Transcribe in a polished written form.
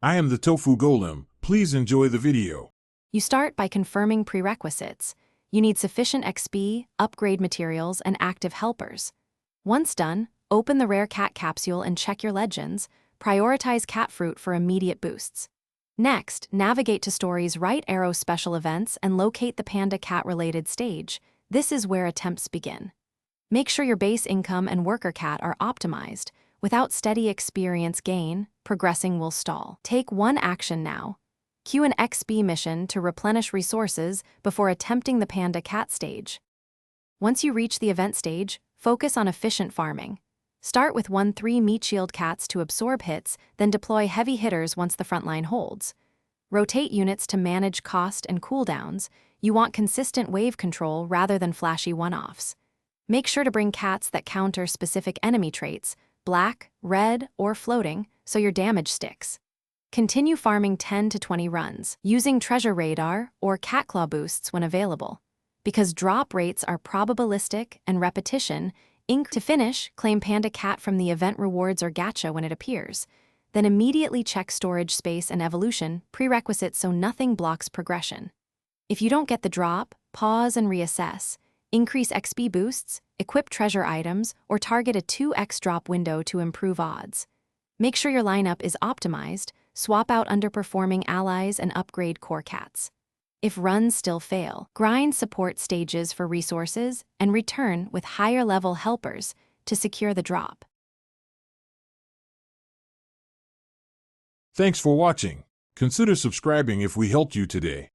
I am the Tofu Golem. Please enjoy the video. You start by confirming prerequisites. You need sufficient XP, upgrade materials, and active helpers. Once done, open the rare cat capsule and check your legends. Prioritize cat fruit for immediate boosts. Next, navigate to Story's right arrow special events and locate the Panda cat-related stage. This is where attempts begin. Make sure your base income and worker cat are optimized. Without steady experience gain, progressing will stall. Take one action now. Queue an XP mission to replenish resources before attempting the Panda cat stage. Once you reach the event stage, focus on efficient farming. Start with 1-3 meat shield cats to absorb hits, then deploy heavy hitters once the front line holds. Rotate units to manage cost and cooldowns. You want consistent wave control rather than flashy one-offs. Make sure to bring cats that counter specific enemy traits, black, red, or floating, so your damage sticks. Continue farming 10 to 20 runs, using treasure radar or cat claw boosts when available. Because drop rates are probabilistic and repetition, to finish, claim Panda Cat from the event rewards or gacha when it appears. Then immediately check storage space and evolution prerequisites so nothing blocks progression. If you don't get the drop, pause and reassess. Increase XP boosts, equip treasure items, or target a 2x drop window to improve odds. Make sure your lineup is optimized, swap out underperforming allies and upgrade core cats. If runs still fail, grind support stages for resources and return with higher-level helpers to secure the drop. Thanks for watching. Consider subscribing if we helped you today.